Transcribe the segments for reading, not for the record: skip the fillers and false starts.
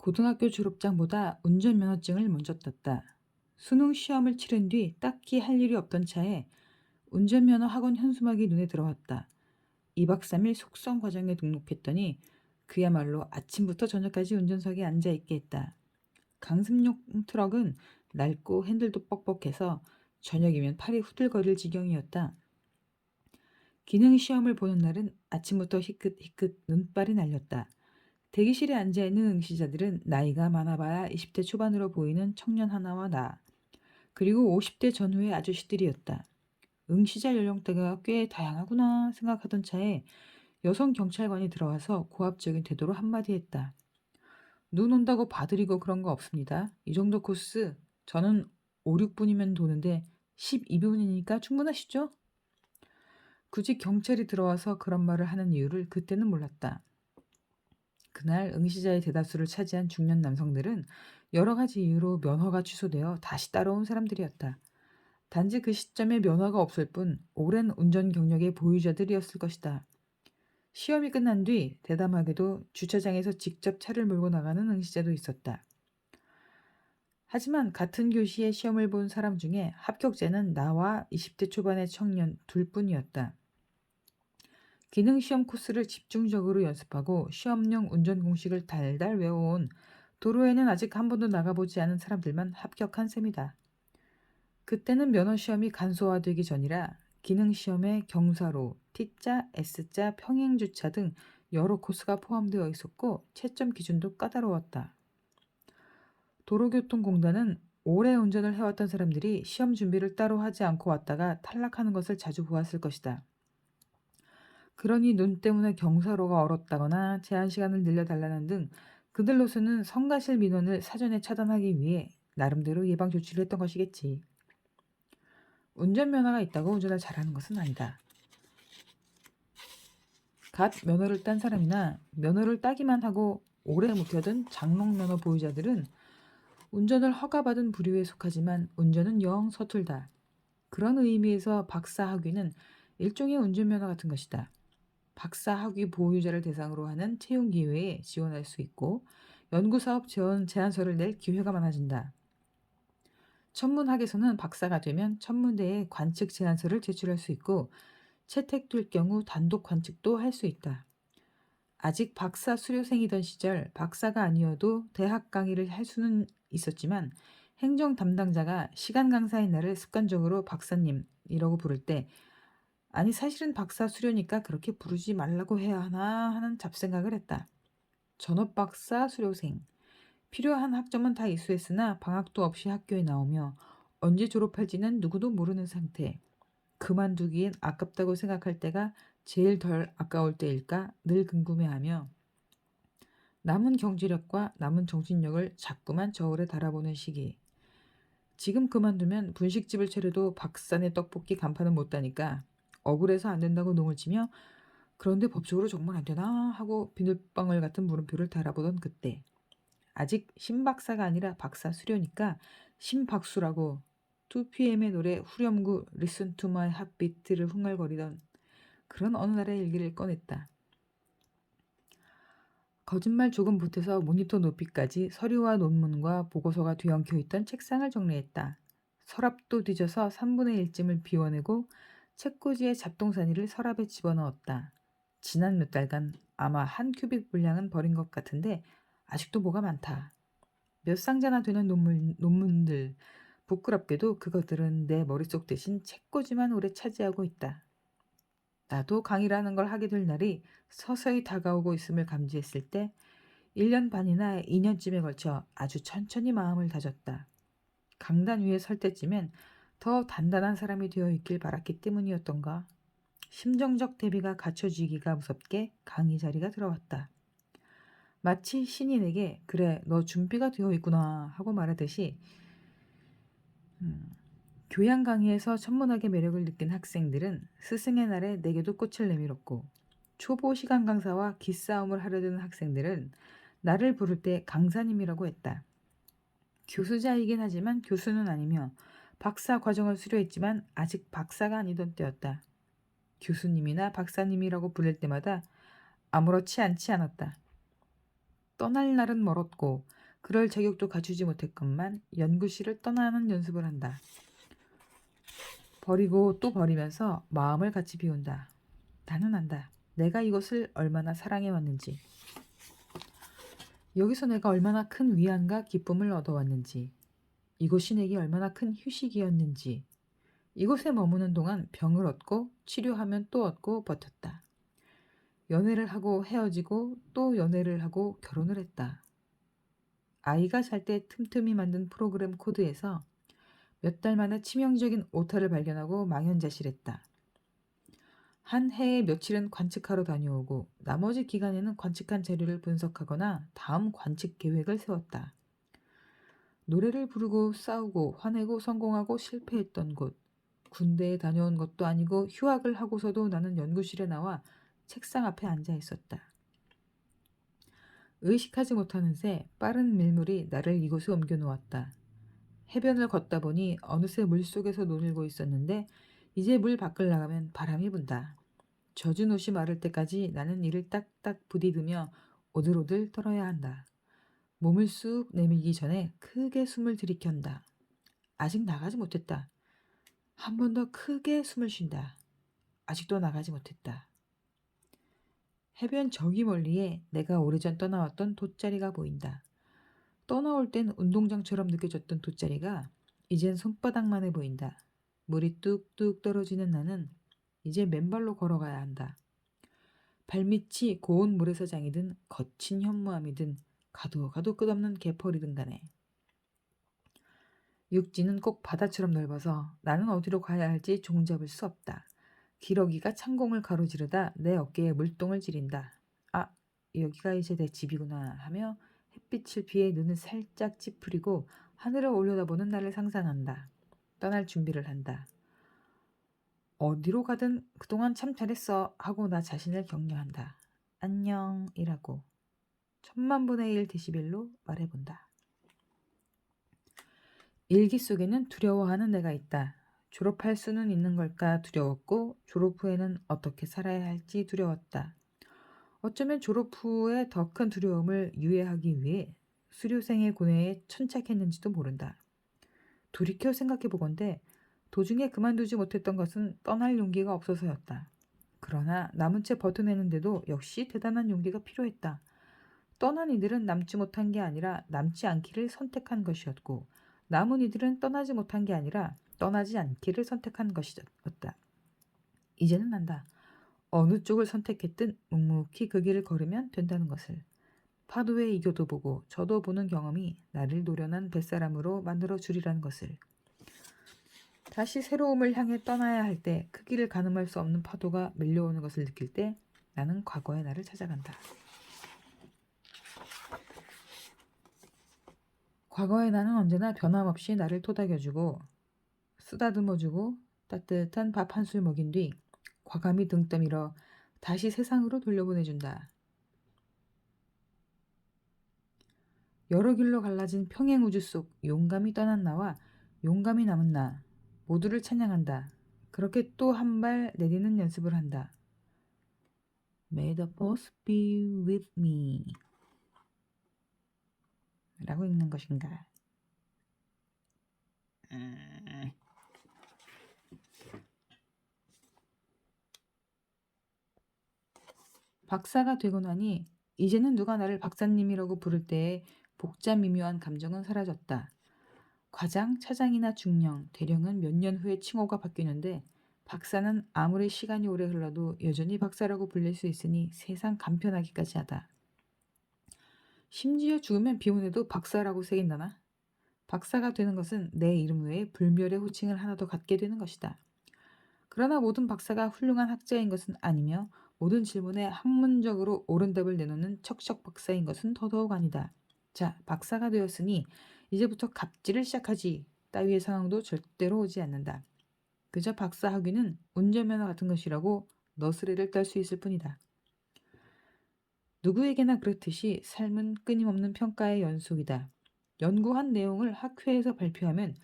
고등학교 졸업장보다 운전면허증을 먼저 땄다. 수능 시험을 치른 뒤 딱히 할 일이 없던 차에 운전면허 학원 현수막이 눈에 들어왔다. 2박 3일 속성 과정에 등록했더니 그야말로 아침부터 저녁까지 운전석에 앉아 있게 했다. 강습용 트럭은 낡고 핸들도 뻑뻑해서 저녁이면 팔이 후들거릴 지경이었다. 기능 시험을 보는 날은 아침부터 희끗희끗 눈발이 날렸다. 대기실에 앉아있는 응시자들은 나이가 많아봐야 20대 초반으로 보이는 청년 하나와 나, 그리고 50대 전후의 아저씨들이었다. 응시자 연령대가 꽤 다양하구나 생각하던 차에 여성 경찰관이 들어와서 고압적인 태도로 한마디 했다. 눈 온다고 봐드리고 그런 거 없습니다. 이 정도 코스 저는 5, 6분이면 도는데 12분이니까 충분하시죠? 굳이 경찰이 들어와서 그런 말을 하는 이유를 그때는 몰랐다. 그날 응시자의 대다수를 차지한 중년 남성들은 여러 가지 이유로 면허가 취소되어 다시 따라온 사람들이었다. 단지 그 시점에 면허가 없을 뿐 오랜 운전 경력의 보유자들이었을 것이다. 시험이 끝난 뒤 대담하게도 주차장에서 직접 차를 몰고 나가는 응시자도 있었다. 하지만 같은 교시에 시험을 본 사람 중에 합격자는 나와 20대 초반의 청년 둘뿐이었다. 기능 시험 코스를 집중적으로 연습하고 시험용 운전 공식을 달달 외워온, 도로에는 아직 한 번도 나가보지 않은 사람들만 합격한 셈이다. 그때는 면허 시험이 간소화되기 전이라 기능 시험에 경사로, T자, S자, 평행 주차 등 여러 코스가 포함되어 있었고 채점 기준도 까다로웠다. 도로교통공단은 오래 운전을 해왔던 사람들이 시험 준비를 따로 하지 않고 왔다가 탈락하는 것을 자주 보았을 것이다. 그러니 눈 때문에 경사로가 얼었다거나 제한 시간을 늘려달라는 등 그들로서는 성가실 민원을 사전에 차단하기 위해 나름대로 예방 조치를 했던 것이겠지. 운전면허가 있다고 운전을 잘하는 것은 아니다. 갓 면허를 딴 사람이나 면허를 따기만 하고 오래 묵혀둔 장롱면허 보유자들은 운전을 허가받은 부류에 속하지만 운전은 영 서툴다. 그런 의미에서 박사학위는 일종의 운전면허 같은 것이다. 박사학위 보유자를 대상으로 하는 채용 기회에 지원할 수 있고 연구사업 지원 제안서를 낼 기회가 많아진다. 천문학에서는 박사가 되면 천문대에 관측 제안서를 제출할 수 있고 채택될 경우 단독 관측도 할 수 있다. 아직 박사 수료생이던 시절 박사가 아니어도 대학 강의를 할 수는 있었지만 행정 담당자가 시간 강사인 나를 습관적으로 박사님이라고 부를 때 아니 사실은 박사 수료니까 그렇게 부르지 말라고 해야 하나 하는 잡생각을 했다. 전업 박사 수료생. 필요한 학점은 다 이수했으나 방학도 없이 학교에 나오며 언제 졸업할지는 누구도 모르는 상태. 그만두기엔 아깝다고 생각할 때가 제일 덜 아까울 때일까 늘 궁금해하며 남은 경제력과 남은 정신력을 자꾸만 저울에 달아보는 시기. 지금 그만두면 분식집을 차려도 박산의 떡볶이 간판은 못 따니까 억울해서 안 된다고 농을 치며 그런데 법적으로 정말 안 되나 하고 비눗방울 같은 물음표를 달아보던 그때. 아직 신박사가 아니라 박사 수료니까 신박수라고 2PM의 노래 후렴구 Listen to my heartbeat를 흥얼거리던 그런 어느 날의 일기를 꺼냈다. 거짓말 조금 보태서 모니터 높이까지 서류와 논문과 보고서가 뒤엉켜 있던 책상을 정리했다. 서랍도 뒤져서 3분의 1쯤을 비워내고 책꽂이의 잡동사니를 서랍에 집어넣었다. 지난 몇 달간 아마 한 큐빅 분량은 버린 것 같은데 아직도 뭐가 많다. 몇 상자나 되는 논문들. 부끄럽게도 그것들은 내 머릿속 대신 책꽂이만 오래 차지하고 있다. 나도 강의라는 걸 하게 될 날이 서서히 다가오고 있음을 감지했을 때 1년 반이나 2년쯤에 걸쳐 아주 천천히 마음을 다졌다. 강단 위에 설 때쯤엔 더 단단한 사람이 되어 있길 바랐기 때문이었던가. 심정적 대비가 갖춰지기가 무섭게 강의 자리가 들어왔다. 마치 신이 내게 그래 너 준비가 되어 있구나 하고 말하듯이 교양 강의에서 천문학의 매력을 느낀 학생들은 스승의 날에 내게도 꽃을 내밀었고 초보 시간 강사와 기싸움을 하려던 학생들은 나를 부를 때 강사님이라고 했다. 교수자이긴 하지만 교수는 아니며 박사 과정을 수료했지만 아직 박사가 아니던 때였다. 교수님이나 박사님이라고 부를 때마다 아무렇지 않지 않았다. 떠날 날은 멀었고 그럴 자격도 갖추지 못했건만 연구실을 떠나는 연습을 한다. 버리고 또 버리면서 마음을 같이 비운다. 나는 안다. 내가 이곳을 얼마나 사랑해왔는지, 여기서 내가 얼마나 큰 위안과 기쁨을 얻어왔는지, 이곳이 내게 얼마나 큰 휴식이었는지. 이곳에 머무는 동안 병을 얻고 치료하면 또 얻고 버텼다. 연애를 하고 헤어지고 또 연애를 하고 결혼을 했다. 아이가 잘 때 틈틈이 만든 프로그램 코드에서 몇 달 만에 치명적인 오타를 발견하고 망연자실했다. 한 해에 며칠은 관측하러 다녀오고 나머지 기간에는 관측한 자료를 분석하거나 다음 관측 계획을 세웠다. 노래를 부르고 싸우고 화내고 성공하고 실패했던 곳, 군대에 다녀온 것도 아니고 휴학을 하고서도 나는 연구실에 나와 책상 앞에 앉아 있었다. 의식하지 못하는 새 빠른 밀물이 나를 이곳에 옮겨 놓았다. 해변을 걷다 보니 어느새 물속에서 노늘고 있었는데 이제 물 밖을 나가면 바람이 분다. 젖은 옷이 마를 때까지 나는 이를 딱딱 부디으며 오들오들 떨어야 한다. 몸을 쑥 내밀기 전에 크게 숨을 들이켠다. 아직 나가지 못했다. 한 번 더 크게 숨을 쉰다. 아직도 나가지 못했다. 해변 저기 멀리에 내가 오래전 떠나왔던 돗자리가 보인다. 떠나올 땐 운동장처럼 느껴졌던 돗자리가 이젠 손바닥만해 보인다. 물이 뚝뚝 떨어지는 나는 이제 맨발로 걸어가야 한다. 발밑이 고운 물에서 장이든 거친 현무암이든 가도 가도 끝없는 개펄이든 간에 육지는 꼭 바다처럼 넓어서 나는 어디로 가야 할지 종잡을 수 없다. 기러기가 창공을 가로지르다 내 어깨에 물동을 지린다. 아, 여기가 이제 내 집이구나 하며 햇빛을 피해 눈을 살짝 찌푸리고 하늘을 올려다보는 나를 상상한다. 떠날 준비를 한다. 어디로 가든 그동안 참 잘했어 하고 나 자신을 격려한다. 안녕이라고 1000만분의 1 데시벨로 말해본다. 일기 속에는 두려워하는 내가 있다. 졸업할 수는 있는 걸까 두려웠고 졸업 후에는 어떻게 살아야 할지 두려웠다. 어쩌면 졸업 후에 더 큰 두려움을 유예하기 위해 수료생의 고뇌에 천착했는지도 모른다. 돌이켜 생각해보건대 도중에 그만두지 못했던 것은 떠날 용기가 없어서였다. 그러나 남은 채 버텨내는데도 역시 대단한 용기가 필요했다. 떠난 이들은 남지 못한 게 아니라 남지 않기를 선택한 것이었고 남은 이들은 떠나지 못한 게 아니라 떠나지 않기를 선택한 것이었다. 이제는 안다. 어느 쪽을 선택했든 묵묵히 그 길을 걸으면 된다는 것을. 파도에 이겨도 보고 저도 보는 경험이 나를 노련한 뱃사람으로 만들어 주리라는 것을. 다시 새로움을 향해 떠나야 할 때 그 길을 가늠할 수 없는 파도가 밀려오는 것을 느낄 때 나는 과거의 나를 찾아간다. 과거의 나는 언제나 변함없이 나를 토닥여주고 쓰다듬어주고 따뜻한 밥 한 술 먹인 뒤 과감히 등 떠밀어 다시 세상으로 돌려보내준다. 여러 길로 갈라진 평행 우주 속 용감히 떠난 나와 용감히 남은 나 모두를 찬양한다. 그렇게 또 한 발 내디는 연습을 한다. May the force be with me 라고 읽는 것인가. 박사가 되고 나니 이제는 누가 나를 박사님이라고 부를 때의 복잡 미묘한 감정은 사라졌다. 과장, 차장이나 중령, 대령은 몇 년 후에 칭호가 바뀌는데 박사는 아무리 시간이 오래 흘러도 여전히 박사라고 불릴 수 있으니 세상 간편하기까지 하다. 심지어 죽으면 비운에도 박사라고 새긴다나? 박사가 되는 것은 내 이름 외에 불멸의 호칭을 하나 더 갖게 되는 것이다. 그러나 모든 박사가 훌륭한 학자인 것은 아니며 모든 질문에 학문적으로 옳은 답을 내놓는 척척 박사인 것은 더더욱 아니다. 자, 박사가 되었으니 이제부터 갑질을 시작하지 따위의 상황도 절대로 오지 않는다. 그저 박사 학위는 운전면허 같은 것이라고 너스레를 떨 수 있을 뿐이다. 누구에게나 그렇듯이 삶은 끊임없는 평가의 연속이다. 연구한 내용을 학회에서 발표하면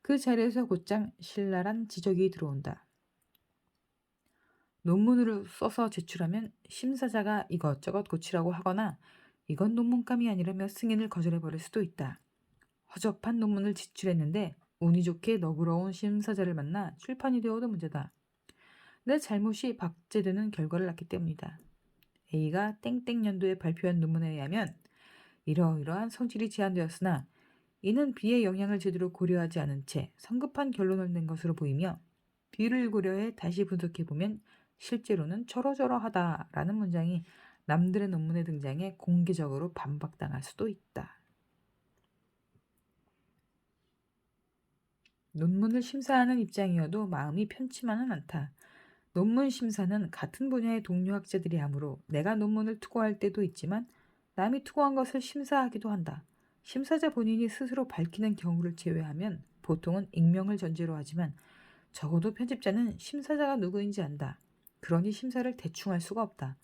그 자리에서 곧장 신랄한 지적이 들어온다. 논문으로 써서 제출하면 심사자가 이것저것 고치라고 하거나 이건 논문감이 아니라며 승인을 거절해버릴 수도 있다. 허접한 논문을 제출했는데 운이 좋게 너그러운 심사자를 만나 출판이 되어도 문제다. 내 잘못이 박제되는 결과를 낳기 때문이다. A가 땡땡 연도에 발표한 논문에 의하면 이러이러한 성질이 제한되었으나 이는 B의 영향을 제대로 고려하지 않은 채 성급한 결론을 낸 것으로 보이며 B를 고려해 다시 분석해보면 실제로는 저러저러하다라는 문장이 남들의 논문에 등장해 공개적으로 반박당할 수도 있다. 논문을 심사하는 입장이어도 마음이 편치만은 않다. 논문 심사는 같은 분야의 동료 학자들이 하므로 내가 논문을 투고할 때도 있지만 남이 투고한 것을 심사하기도 한다. 심사자 본인이 스스로 밝히는 경우를 제외하면 보통은 익명을 전제로 하지만 적어도 편집자는 심사자가 누구인지 안다. 그러니 심사를 대충 할 수가 없다.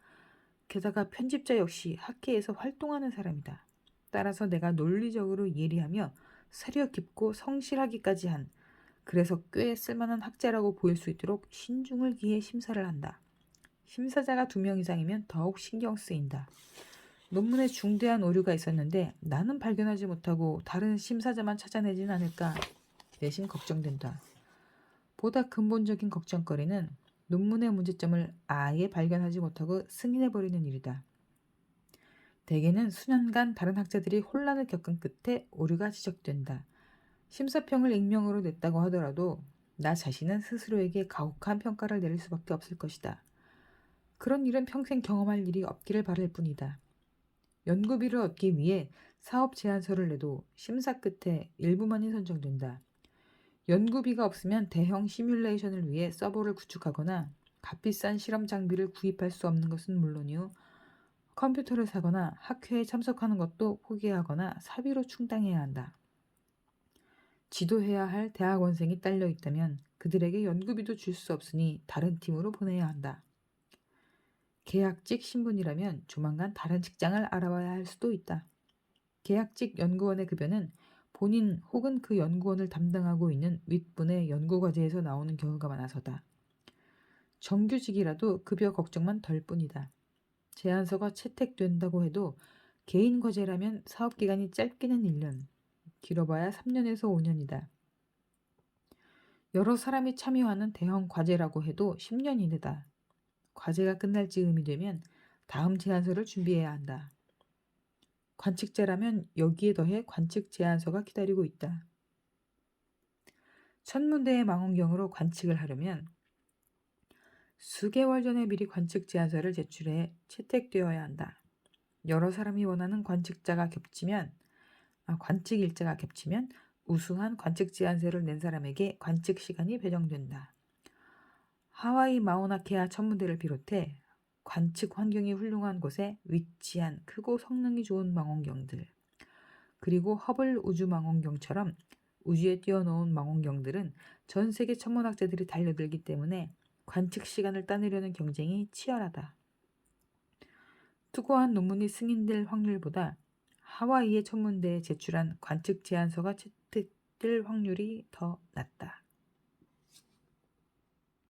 게다가 편집자 역시 학계에서 활동하는 사람이다. 따라서 내가 논리적으로 예리하며 사려 깊고 성실하기까지 한 그래서 꽤 쓸만한 학자라고 보일 수 있도록 신중을 기해 심사를 한다. 심사자가 2명 이상이면 더욱 신경 쓰인다. 논문에 중대한 오류가 있었는데 나는 발견하지 못하고 다른 심사자만 찾아내진 않을까 내심 걱정된다. 보다 근본적인 걱정거리는 논문의 문제점을 아예 발견하지 못하고 승인해버리는 일이다. 대개는 수년간 다른 학자들이 혼란을 겪은 끝에 오류가 지적된다. 심사평을 익명으로 냈다고 하더라도 나 자신은 스스로에게 가혹한 평가를 내릴 수밖에 없을 것이다. 그런 일은 평생 경험할 일이 없기를 바랄 뿐이다. 연구비를 얻기 위해 사업 제안서를 내도 심사 끝에 일부만이 선정된다. 연구비가 없으면 대형 시뮬레이션을 위해 서버를 구축하거나 값비싼 실험 장비를 구입할 수 없는 것은 물론이요. 컴퓨터를 사거나 학회에 참석하는 것도 포기하거나 사비로 충당해야 한다. 지도해야 할 대학원생이 딸려 있다면 그들에게 연구비도 줄 수 없으니 다른 팀으로 보내야 한다. 계약직 신분이라면 조만간 다른 직장을 알아봐야 할 수도 있다. 계약직 연구원의 급여는 본인 혹은 그 연구원을 담당하고 있는 윗분의 연구과제에서 나오는 경우가 많아서다. 정규직이라도 급여 걱정만 덜 뿐이다. 제안서가 채택된다고 해도 개인 과제라면 사업기간이 짧게는 1년, 길어봐야 3년에서 5년이다. 여러 사람이 참여하는 대형 과제라고 해도 10년 이내다. 과제가 끝날 즈음이 되면 다음 제안서를 준비해야 한다. 관측자라면 여기에 더해 관측 제안서가 기다리고 있다. 천문대의 망원경으로 관측을 하려면 수개월 전에 미리 관측 제안서를 제출해 채택되어야 한다. 여러 사람이 원하는 관측 일자가 겹치면 우수한 관측 제안서를 낸 사람에게 관측 시간이 배정된다. 하와이 마우나케아 천문대를 비롯해 관측 환경이 훌륭한 곳에 위치한 크고 성능이 좋은 망원경들, 그리고 허블 우주망원경처럼 우주에 띄워놓은 망원경들은 전 세계 천문학자들이 달려들기 때문에 관측 시간을 따내려는 경쟁이 치열하다. 투고한 논문이 승인될 확률보다 하와이의 천문대에 제출한 관측 제안서가 채택될 확률이 더 낮다.